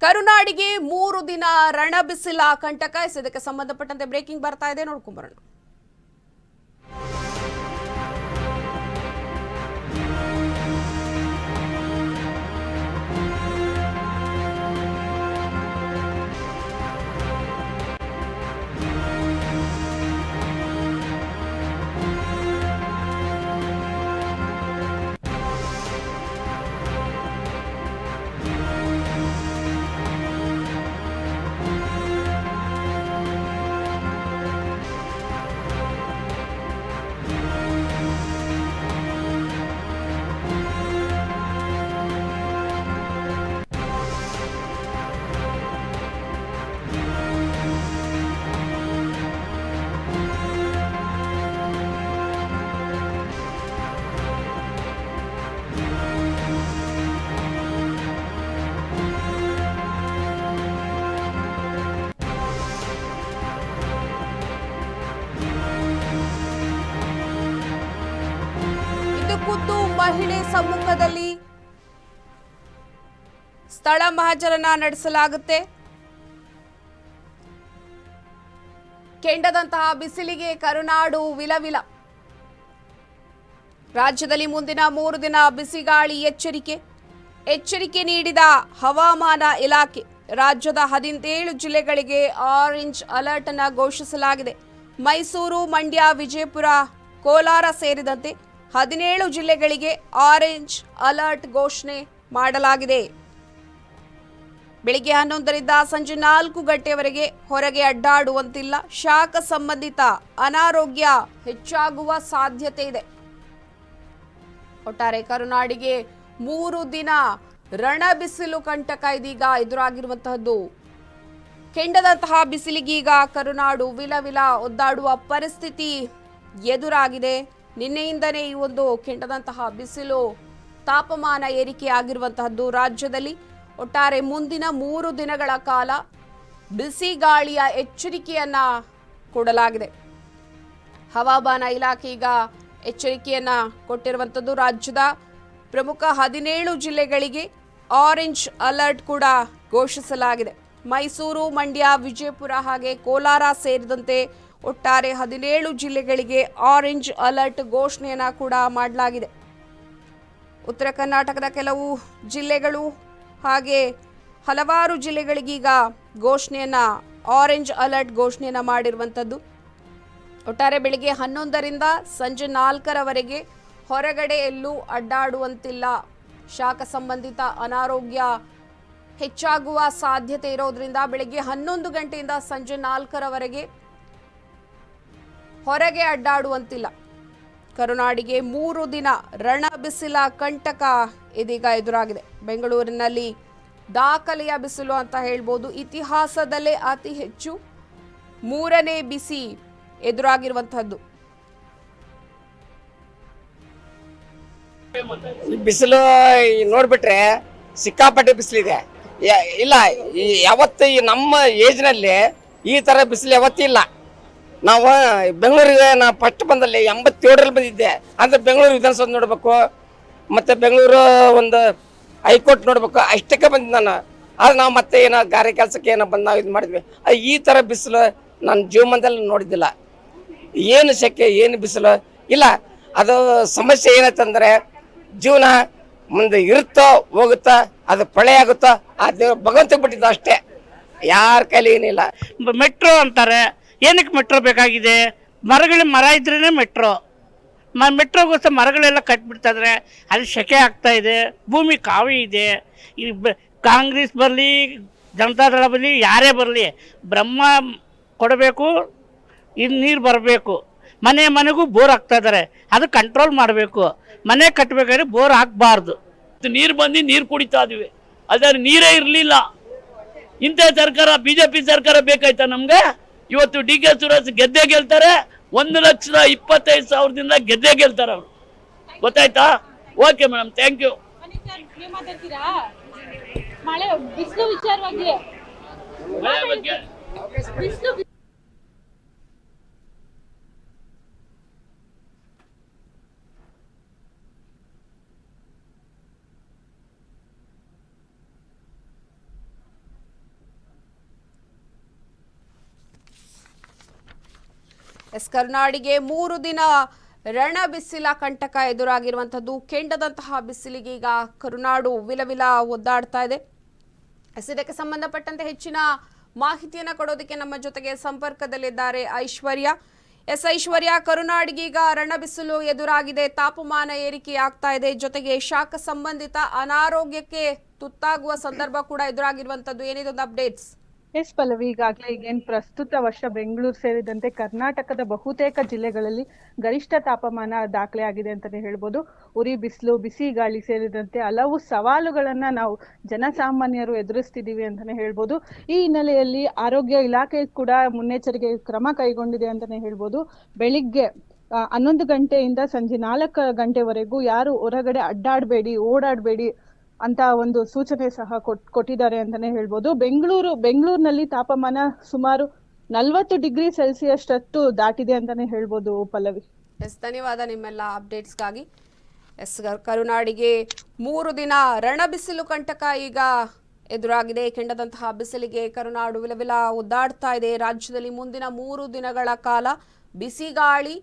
ಕರುನಾಡಿಗೆ 3 ದಿನ ರಣಬಿಸಿಲ ಕಂಟಕ. ಇದಕ್ಕೆ ಸಂಬಂಧಪಟ್ಟಂತೆ ಬ್ರೇಕಿಂಗ್ ಬರ್ತಾ ಇದೆ, ನೋಡ್ಕೊಂಡ್ ಬರೋಣ. ಖುದ್ದು ಮಹಿಳೆ ಸಮ್ಮುಖದಲ್ಲಿ ಸ್ಥಳ ಮಹಾಜರನ್ನ ನಡೆಸಲಾಗುತ್ತೆ. ಕೆಂಡದಂತಹ ಬಿಸಿಲಿಗೆ ಕರುನಾಡು ವಿಲವಿಲ. ರಾಜ್ಯದಲ್ಲಿ ಮುಂದಿನ 3 ದಿನ ಬಿಸಿಗಾಳಿ ಎಚ್ಚರಿಕೆ ನೀಡಿದ ಹವಾಮಾನ ಇಲಾಖೆ. ರಾಜ್ಯದ 17 ಜಿಲ್ಲೆಗಳಿಗೆ ಆರೆಂಜ್ ಅಲರ್ಟ್ ಅನ್ನು ಘೋಷಿಸಲಾಗಿದೆ. ಮೈಸೂರು, ಮಂಡ್ಯ, ವಿಜಯಪುರ, ಕೋಲಾರ ಸೇರಿದಂತೆ 17 ಜಿಲ್ಲೆಗಳಿಗೆ ಆರೆಂಜ್ ಅಲರ್ಟ್ ಘೋಷಣೆ ಮಾಡಲಾಗಿದೆ. ಬೆಳಿಗ್ಗೆ 11ರಿಂದ ಸಂಜೆ 4 ಗಂಟೆಯವರೆಗೆ ಹೊರಗೆ ಅಡ್ಡಾಡುವಂತಿಲ್ಲ. ಶಾಖ ಸಂಬಂಧಿತ ಅನಾರೋಗ್ಯ ಹೆಚ್ಚಾಗುವ ಸಾಧ್ಯತೆ ಇದೆ. ಒಟ್ಟಾರೆ ಕರುನಾಡಿಗೆ 3 ದಿನ ರಣಬಿಸಿಲು ಕಂಟಕ ಇದೀಗ ಎದುರಾಗಿರುವಂತಹದ್ದು. ಕೆಂಡದಂತಹ ಬಿಸಿಲಿಗೀಗ ಕರುನಾಡು ವಿಲವಿಲ ಒದ್ದಾಡುವ ಪರಿಸ್ಥಿತಿ ಎದುರಾಗಿದೆ. ನಿನ್ನೆಯಿಂದನೇ ಈ ಒಂದು ಕೆಂಡದಂತಹ ಬಿಸಿಲು ತಾಪಮಾನ ಏರಿಕೆಯಾಗಿರುವಂತಹದ್ದು. ರಾಜ್ಯದಲ್ಲಿ ಒಟ್ಟಾರೆ ಮುಂದಿನ 3 ದಿನಗಳ ಕಾಲ ಬಿಸಿ ಗಾಳಿಯ ಎಚ್ಚರಿಕೆಯನ್ನ ಕೊಡಲಾಗಿದೆ. ಹವಾಮಾನ ಇಲಾಖೆ ಈಗ ಎಚ್ಚರಿಕೆಯನ್ನ ಕೊಟ್ಟಿರುವಂತದ್ದು. ರಾಜ್ಯದ ಪ್ರಮುಖ 17 ಜಿಲ್ಲೆಗಳಿಗೆ ಆರೆಂಜ್ ಅಲರ್ಟ್ ಕೂಡ ಘೋಷಿಸಲಾಗಿದೆ. ಮೈಸೂರು, ಮಂಡ್ಯ, ವಿಜಯಪುರ ಹಾಗೆ ಕೋಲಾರ ಸೇರಿದಂತೆ ಒಟ್ಟಾರೆ 17 ಜಿಲ್ಲೆಗಳಿಗೆ ಆರೆಂಜ್ ಅಲರ್ಟ್ ಘೋಷಣೆಯನ್ನ ಕೂಡ ಮಾಡಲಾಗಿದೆ. ಉತ್ತರ ಕರ್ನಾಟಕದ ಕೆಲವು ಜಿಲ್ಲೆಗಳು ಹಾಗೆ ಹಲವಾರು ಜಿಲ್ಲೆಗಳಿಗೀಗ ಆರೆಂಜ್ ಅಲರ್ಟ್ ಘೋಷಣೆಯನ್ನ ಮಾಡಿರುವಂಥದ್ದು. ಒಟ್ಟಾರೆ ಬೆಳಿಗ್ಗೆ 11ರಿಂದ ಸಂಜೆ 4ರವರೆಗೆ ಹೊರಗಡೆ ಎಲ್ಲೂ ಅಡ್ಡಾಡುವಂತಿಲ್ಲ. ಶಾಖ ಸಂಬಂಧಿತ ಅನಾರೋಗ್ಯ ಹೆಚ್ಚಾಗುವ ಸಾಧ್ಯತೆ ಇರೋದ್ರಿಂದ ಬೆಳಿಗ್ಗೆ 11 ಗಂಟೆಯಿಂದ ಸಂಜೆ 4ರವರೆಗೆ ಹೊರಗೆ ಅಡ್ಡಾಡುವಂತಿಲ್ಲ. ಕರುನಾಡಿಗೆ 3 ದಿನ ರಣ ಬಿಸಿಲ ಕಂಟಕ ಇದೀಗ ಎದುರಾಗಿದೆ. ಬೆಂಗಳೂರಿನಲ್ಲಿ ದಾಖಲೆಯ ಬಿಸಿಲು ಅಂತ ಹೇಳ್ಬೋದು. ಇತಿಹಾಸದಲ್ಲೇ ಅತಿ ಹೆಚ್ಚು 3ನೇ ಬಿಸಿ ಎದುರಾಗಿರುವಂತಹದ್ದು. ಬಿಸಿಲು ನೋಡ್ಬಿಟ್ರೆ ಸಿಕ್ಕಾಪಟ್ಟೆ ಬಿಸಿಲಿದೆ. ಇಲ್ಲ ಯಾವತ್ತು ನಮ್ಮ ಏಜ್ನಲ್ಲಿ ಈ ತರ ಬಿಸಿಲು ಯಾವತ್ತಿಲ್ಲ. ನಾವು ಬೆಂಗಳೂರಿಗೆ ಫಸ್ಟ್ ಬಂದಲ್ಲಿ 87ರಲ್ಲಿ ಬಂದಿದ್ದೆ. ಅಂದ್ರೆ ಬೆಂಗಳೂರು ವಿಧಾನಸೌಧ ನೋಡ್ಬೇಕು, ಮತ್ತೆ ಬೆಂಗಳೂರು ಒಂದು ಹೈಕೋರ್ಟ್ ನೋಡ್ಬೇಕು, ಅಷ್ಟಕ್ಕೆ ಬಂದಿದ್ದೆ ನಾನು. ಆದ್ರೆ ನಾವು ಮತ್ತೆ ಏನೋ ಗಾರೆ ಕೆಲಸಕ್ಕೆ ಏನೋ ಬಂದು ನಾವು ಇದು ಮಾಡಿದ್ವಿ. ಈ ಥರ ಬಿಸಿಲು ನನ್ನ ಜೀವನದಲ್ಲಿ ನೋಡಿದ್ದಿಲ್ಲ. ಏನು ಸೆಕೆ, ಏನು ಬಿಸಿಲು ಇಲ್ಲ. ಅದು ಸಮಸ್ಯೆ ಏನಂತಂದರೆ ಜೀವನ ಮುಂದೆ ಇರುತ್ತೋ ಹೋಗುತ್ತೋ, ಅದು ಪ್ರಳಯ ಆಗುತ್ತೋ ಆ ದೇವ್ರು ಭಗವಂತ ಬಿಟ್ಟಿದ್ದು ಅಷ್ಟೇ, ಯಾರ ಕೈಲಿ ಏನಿಲ್ಲ. ಮೆಟ್ರೋ ಅಂತಾರೆ, ಏನಕ್ಕೆ ಮೆಟ್ರೋ ಬೇಕಾಗಿದೆ? ಮರ ಇದ್ರೇ ಮೆಟ್ರೋ. ಮೆಟ್ರೋಗೋಸ್ಕರ ಮರಗಳೆಲ್ಲ ಕಟ್ಬಿಡ್ತಾ ಇದ್ರೆ ಅಲ್ಲಿ ಸೆಕೆ ಆಗ್ತಾ ಇದೆ, ಭೂಮಿ ಕಾವಿ ಇದೆ. ಈ ಕಾಂಗ್ರೆಸ್ ಬರಲಿ, ಜನತಾದಳ ಬರಲಿ, ಯಾರೇ ಬರಲಿ, ಬ್ರಹ್ಮ ಕೊಡಬೇಕು, ಇನ್ನು ನೀರು ಬರಬೇಕು. ಮನೆಗೂ ಬೋರ್ ಹಾಕ್ತಾ ಇದ್ದಾರೆ, ಅದು ಕಂಟ್ರೋಲ್ ಮಾಡಬೇಕು. ಮನೆ ಕಟ್ಟಬೇಕಾದ್ರೆ ಬೋರ್ ಹಾಕಬಾರ್ದು. ನೀರು ಬಂದು ನೀರು ಕುಡಿತಾ ಇದ್ವಿ, ಆದರೆ ನೀರೇ ಇರಲಿಲ್ಲ. ಇಂಥ ಸರ್ಕಾರ, ಬಿಜೆಪಿ ಸರ್ಕಾರ ಬೇಕಾಯ್ತಾ ನಮ್ಗೆ? ಇವತ್ತು ಡಿ ಕೆ ಸುರೇಶ್ ಗೆದ್ದೇ ಗೆಲ್ತಾರೆ. 1,25,000ದಿಂದ ಗೆದ್ದೇ ಗೆಲ್ತಾರೆ ಅವರು, ಗೊತ್ತಾಯ್ತಾ? Okay madam, thank you. ಮಳೆ ಬಿಸಿಲು ವಿಚಾರವಾಗಿ ಕರುನಾಡಿಗೆ 3 ದಿನ ರಣ ಬಿಸಿಲ ಕಂಟಕ ಎದುರಾಗಿರುವಂಥದ್ದು. ಕೆಂಡದಂತಹ ಬಿಸಿಲಿಗೆ ಈಗ ಕರುನಾಡು ವಿಲವಿಲ ಒದ್ದಾಡ್ತಾ ಇದೆ. ಇದಕ್ಕೆ ಸಂಬಂಧಪಟ್ಟಂತೆ ಹೆಚ್ಚಿನ ಮಾಹಿತಿಯನ್ನು ಕೊಡೋದಕ್ಕೆ ನಮ್ಮ ಜೊತೆಗೆ ಸಂಪರ್ಕದಲ್ಲಿದ್ದಾರೆ ಐಶ್ವರ್ಯ. ಐಶ್ವರ್ಯ, ಕರುನಾಡಿಗೆ ಈಗ ರಣ ಬಿಸಿಲು ಎದುರಾಗಿದೆ, ತಾಪಮಾನ ಏರಿಕೆಯಾಗ್ತಾ ಇದೆ, ಜೊತೆಗೆ ಶಾಖ ಸಂಬಂಧಿತ ಅನಾರೋಗ್ಯಕ್ಕೆ ತುತ್ತಾಗುವ ಸಂದರ್ಭ ಕೂಡ ಎದುರಾಗಿರುವಂಥದ್ದು. ಏನಿದೊಂದು ಅಪ್ಡೇಟ್ಸ್? ಎಸ್ ಪಲ್ಲವಿ, ಈಗಾಗಲೇ ಈಗೇನು ಪ್ರಸ್ತುತ ವರ್ಷ ಬೆಂಗಳೂರು ಸೇರಿದಂತೆ ಕರ್ನಾಟಕದ ಬಹುತೇಕ ಜಿಲ್ಲೆಗಳಲ್ಲಿ ಗರಿಷ್ಠ ತಾಪಮಾನ ದಾಖಲೆ ಆಗಿದೆ ಅಂತಾನೆ ಹೇಳ್ಬೋದು. ಉರಿ ಬಿಸಿಲು, ಬಿಸಿ ಗಾಳಿ ಸೇರಿದಂತೆ ಹಲವು ಸವಾಲುಗಳನ್ನ ನಾವು ಜನಸಾಮಾನ್ಯರು ಎದುರಿಸ್ತಿದ್ದೀವಿ ಅಂತಾನೆ ಹೇಳ್ಬೋದು. ಈ ಹಿನ್ನೆಲೆಯಲ್ಲಿ ಆರೋಗ್ಯ ಇಲಾಖೆ ಕೂಡ ಮುನ್ನೆಚ್ಚರಿಕೆ ಕ್ರಮ ಕೈಗೊಂಡಿದೆ ಅಂತಾನೆ ಹೇಳ್ಬೋದು. ಬೆಳಿಗ್ಗೆ 11 ಗಂಟೆಯಿಂದ ಸಂಜೆ 4 ಗಂಟೆವರೆಗೂ ಯಾರು ಹೊರಗಡೆ ಅಡ್ಡಾಡಬೇಡಿ, ಓಡಾಡಬೇಡಿ ಅಂತ ಒಂದು ಸೂಚನೆ ಸಹ ಕೊಟ್ಟಿದ್ದಾರೆ ಅಂತಾನೆ ಹೇಳ್ಬೋದು. ಬೆಂಗಳೂರಿನಲ್ಲಿ ತಾಪಮಾನ ಸುಮಾರು 40 ಡಿಗ್ರಿ ಸೆಲ್ಸಿಯಸ್ ಅಷ್ಟು ದಾಟಿದೆ ಅಂತಾನೆ ಹೇಳ್ಬೋದು ಪಲ್ಲವಿ. ಧನ್ಯವಾದ ನಿಮ್ಮೆಲ್ಲ ಅಪ್ಡೇಟ್ಸ್ಗಾಗಿ. ಕರುನಾಡಿಗೆ 3 ದಿನ ರಣ ಬಿಸಿಲು ಕಂಟಕ ಈಗ ಎದುರಾಗಿದೆ. ಕೆಂಡದಂತಹ ಬಿಸಿಲಿಗೆ ಕರುನಾಡು ವಿಲವಿಲ ಒದ್ದಾಡ್ತಾ ಇದೆ. ರಾಜ್ಯದಲ್ಲಿ ಮುಂದಿನ 3 ದಿನಗಳ ಕಾಲ ಬಿಸಿಗಾಳಿ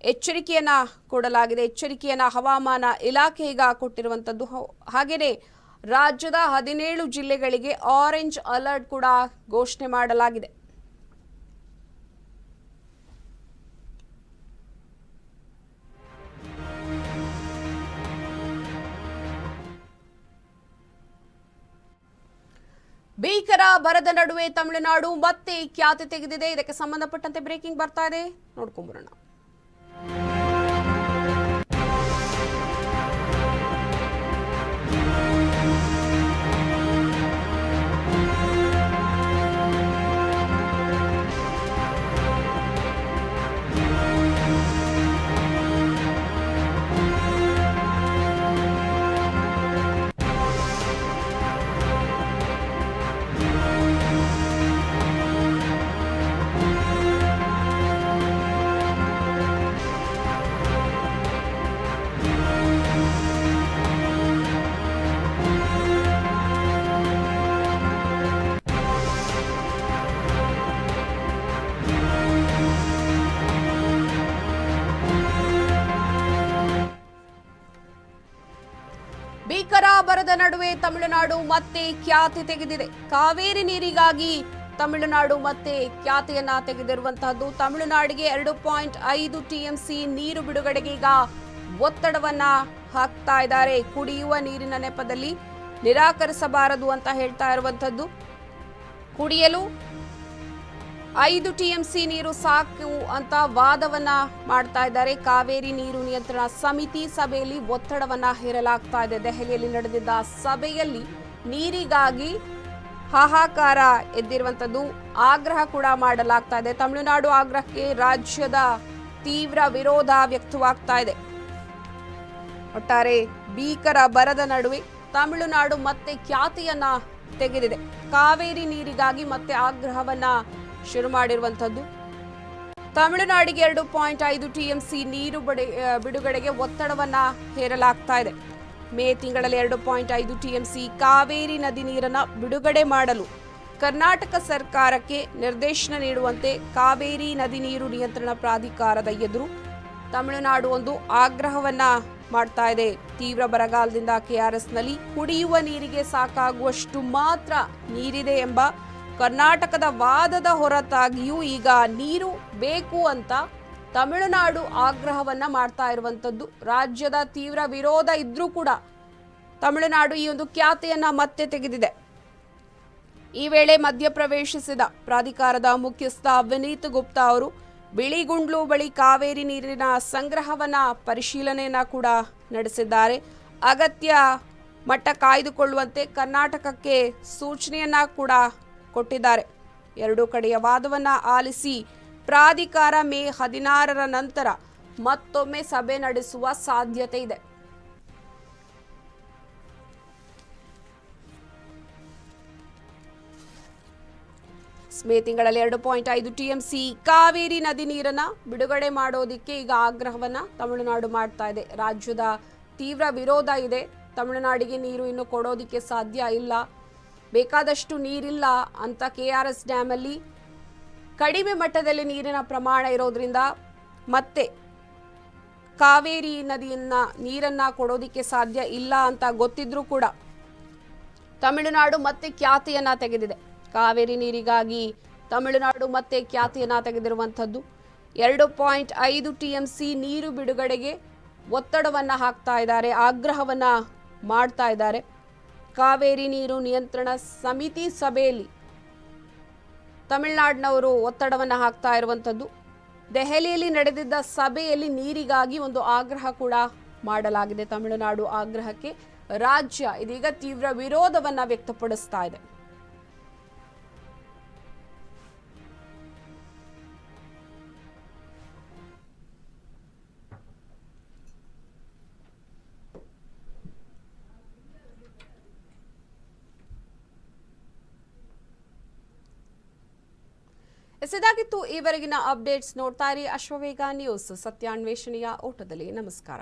ಎಚ್ಚರಿಕೆಯನ್ನ ಕೊಡಲಾಗಿದೆ. ಎಚ್ಚರಿಕೆಯನ್ನ ಹವಾಮಾನ ಇಲಾಖೆ ಈಗ ಕೊಟ್ಟಿರುವಂತದ್ದು. ಹಾಗೆಯೇ ರಾಜ್ಯದ 17 ಜಿಲ್ಲೆಗಳಿಗೆ ಆರೆಂಜ್ ಅಲರ್ಟ್ ಕೂಡ ಘೋಷಣೆ ಮಾಡಲಾಗಿದೆ. ಭೀಕರ ಬರದ ನಡುವೆ ತಮಿಳುನಾಡು ಮತ್ತೆ ಖ್ಯಾತಿ ತೆಗೆದಿದೆ. ಇದಕ್ಕೆ ಸಂಬಂಧಪಟ್ಟಂತೆ ಬ್ರೇಕಿಂಗ್ ಬರ್ತಾ ಇದೆ, ನೋಡ್ಕೊಂಡ್ಬರೋಣ. ಭೀಕರ ಬರದ ನಡುವೆ ತಮಿಳುನಾಡು ಮತ್ತೆ ಖ್ಯಾತಿ ತೆಗೆದಿದೆ. ಕಾವೇರಿ ನೀರಿಗಾಗಿ ತಮಿಳುನಾಡು ಮತ್ತೆ ಖ್ಯಾತಿಯನ್ನ ತೆಗೆದಿರುವಂತಹದ್ದು. ತಮಿಳುನಾಡಿಗೆ 2.5 ಟಿಎಂಸಿ ನೀರು ಬಿಡುಗಡೆಗೆ ಈಗ ಒತ್ತಡವನ್ನ ಹಾಕ್ತಾ ಇದ್ದಾರೆ. ಕುಡಿಯುವ ನೀರಿನ ನೆಪದಲ್ಲಿ ನಿರಾಕರಿಸಬಾರದು ಅಂತ ಹೇಳ್ತಾ ಇರುವಂತದ್ದು. ಕುಡಿಯಲು 5 ಟಿಎಂಸಿ ನೀರು ಸಾಕು ಅಂತ ವಾದವನ್ನ ಮಾಡ್ತಾ ಇದ್ದಾರೆ. ಕಾವೇರಿ ನೀರು ನಿಯಂತ್ರಣ ಸಮಿತಿ ಸಭೆಯಲ್ಲಿ ಒತ್ತಡವನ್ನ ಹೇರಲಾಗ್ತಾ ಇದೆ. ದೆಹಲಿಯಲ್ಲಿ ನಡೆದಿದ್ದ ಸಭೆಯಲ್ಲಿ ನೀರಿಗಾಗಿ ಹಾಹಾಕಾರ ಎದ್ದಿರುವಂತದ್ದು, ಆಗ್ರಹ ಕೂಡ ಮಾಡಲಾಗ್ತಾ ಇದೆ. ತಮಿಳುನಾಡು ಆಗ್ರಹಕ್ಕೆ ರಾಜ್ಯದ ತೀವ್ರ ವಿರೋಧ ವ್ಯಕ್ತವಾಗ್ತಾ ಇದೆ. ಒಟ್ಟಾರೆ ಭೀಕರ ಬರದ ನಡುವೆ ತಮಿಳುನಾಡು ಮತ್ತೆ ಖ್ಯಾತಿಯನ್ನ ತೆಗೆದಿದೆ. ಕಾವೇರಿ ನೀರಿಗಾಗಿ ಮತ್ತೆ ಆಗ್ರಹವನ್ನ ಶುರು ಮಾಡಿರುವಂತದ್ದು. ತಮಿಳುನಾಡಿಗೆ 2.5 ಟಿಎಂಸಿ ನೀರು ಬಿಡುಗಡೆಗೆ ಒತ್ತಡವನ್ನ ಹೇರಲಾಗ್ತಾ ಇದೆ. ಮೇ ತಿಂಗಳಲ್ಲಿ 2.5 ಟಿಎಂಸಿ ಕಾವೇರಿ ನದಿ ನೀರನ್ನ ಬಿಡುಗಡೆ ಮಾಡಲು ಕರ್ನಾಟಕ ಸರ್ಕಾರಕ್ಕೆ ನಿರ್ದೇಶನ ನೀಡುವಂತೆ ಕಾವೇರಿ ನದಿ ನೀರು ನಿಯಂತ್ರಣ ಪ್ರಾಧಿಕಾರದ ಎದುರು ತಮಿಳುನಾಡು ಒಂದು ಆಗ್ರಹವನ್ನ ಮಾಡ್ತಾ ಇದೆ. ತೀವ್ರ ಬರಗಾಲದಿಂದ ಕೆಆರ್ಎಸ್ನಲ್ಲಿ ಕುಡಿಯುವ ನೀರಿಗೆ ಸಾಕಾಗುವಷ್ಟು ಮಾತ್ರ ನೀರಿದೆ ಎಂಬ ಕರ್ನಾಟಕದ ವಾದದ ಹೊರತಾಗಿಯೂ ಈಗ ನೀರು ಬೇಕು ಅಂತ ತಮಿಳುನಾಡು ಆಗ್ರಹವನ್ನ ಮಾಡ್ತಾ ಇರುವಂತದ್ದು. ರಾಜ್ಯದ ತೀವ್ರ ವಿರೋಧ ಇದ್ರೂ ಕೂಡ ತಮಿಳುನಾಡು ಈ ಒಂದು ಖ್ಯಾತಿಯನ್ನ ಮತ್ತೆ ತೆಗೆದಿದೆ. ಈ ವೇಳೆ ಮಧ್ಯಪ್ರವೇಶಿಸಿದ ಪ್ರಾಧಿಕಾರದ ಮುಖ್ಯಸ್ಥ ವಿನೀತ್ ಗುಪ್ತಾ ಅವರು ಬಿಳಿಗುಂಡ್ಲು ಬಳಿ ಕಾವೇರಿ ನೀರಿನ ಸಂಗ್ರಹವನ್ನ ಪರಿಶೀಲನೆಯನ್ನ ಕೂಡ ನಡೆಸಿದ್ದಾರೆ. ಅಗತ್ಯ ಮಟ್ಟ ಕಾಯ್ದುಕೊಳ್ಳುವಂತೆ ಕರ್ನಾಟಕಕ್ಕೆ ಸೂಚನೆಯನ್ನ ಕೂಡ ಕೊಟ್ಟಿದ್ದಾರೆ. ಎರಡೂ ಕಡೆಯ ವಾದವನ್ನ ಆಲಿಸಿ ಪ್ರಾಧಿಕಾರ ಮೇ 16ರ ನಂತರ ಮತ್ತೊಮ್ಮೆ ಸಭೆ ನಡೆಸುವ ಸಾಧ್ಯತೆ ಇದೆ. ಮೇ ತಿಂಗಳಲ್ಲಿ 2.5 ಟಿಎಂಸಿ ಕಾವೇರಿ ನದಿ ನೀರನ್ನ ಬಿಡುಗಡೆ ಮಾಡೋದಿಕ್ಕೆ ಈಗ ಆಗ್ರಹವನ್ನ ತಮಿಳುನಾಡು ಮಾಡ್ತಾ ಇದೆ. ರಾಜ್ಯದ ತೀವ್ರ ವಿರೋಧ ಇದೆ. ತಮಿಳುನಾಡಿಗೆ ನೀರು ಇನ್ನು ಕೊಡೋದಿಕ್ಕೆ ಸಾಧ್ಯ ಇಲ್ಲ, ಬೇಕಾದಷ್ಟು ನೀರಿಲ್ಲ ಅಂತ ಕೆಆರ್ಎಸ್ ಡ್ಯಾಮ್ ಅಲ್ಲಿ ಕಡಿಮೆ ಮಟ್ಟದಲ್ಲಿ ನೀರಿನ ಪ್ರಮಾಣ ಇರೋದ್ರಿಂದ ಮತ್ತೆ ಕಾವೇರಿ ನದಿಯನ್ನ ನೀರನ್ನ ಕೊಡೋದಿಕ್ಕೆ ಸಾಧ್ಯ ಇಲ್ಲ ಅಂತ ಗೊತ್ತಿದ್ರೂ ಕೂಡ ತಮಿಳುನಾಡು ಮತ್ತೆ ಖ್ಯಾತಿಯನ್ನ ತೆಗೆದಿದೆ. ಕಾವೇರಿ ನೀರಿಗಾಗಿ ತಮಿಳುನಾಡು ಮತ್ತೆ ಖ್ಯಾತಿಯನ್ನ ತೆಗೆದಿರುವಂಥದ್ದು. 2.5 TMC ನೀರು ಬಿಡುಗಡೆಗೆ ಒತ್ತಡವನ್ನ ಹಾಕ್ತಾ ಇದ್ದಾರೆ, ಆಗ್ರಹವನ್ನ ಮಾಡ್ತಾ ಇದ್ದಾರೆ. ಕಾವೇರಿ ನೀರು ನಿಯಂತ್ರಣ ಸಮಿತಿ ಸಭೆಯಲ್ಲಿ ತಮಿಳುನಾಡಿನವರು ಒತ್ತಡವನ್ನ ಹಾಕ್ತಾ ಇರುವಂಥದ್ದು. ದೆಹಲಿಯಲ್ಲಿ ನಡೆದಿದ್ದ ಸಭೆಯಲ್ಲಿ ನೀರಿಗಾಗಿ ಒಂದು ಆಗ್ರಹ ಕೂಡ ಮಾಡಲಾಗಿದೆ. ತಮಿಳುನಾಡು ಆಗ್ರಹಕ್ಕೆ ರಾಜ್ಯ ಇದೀಗ ತೀವ್ರ ವಿರೋಧವನ್ನ ವ್ಯಕ್ತಪಡಿಸ್ತಾ ಇದೆ. ಇದಾಗಿತ್ತು ಈವರೆಗಿನ ಅಪ್ಡೇಟ್ಸ್. ನೋಡ್ತಾ ಇರಿ ಅಶ್ವವೇಗ ನ್ಯೂಸ್, ಸತ್ಯಾನ್ವೇಷಣೆಯ ಓಟದಲ್ಲಿ. ನಮಸ್ಕಾರ.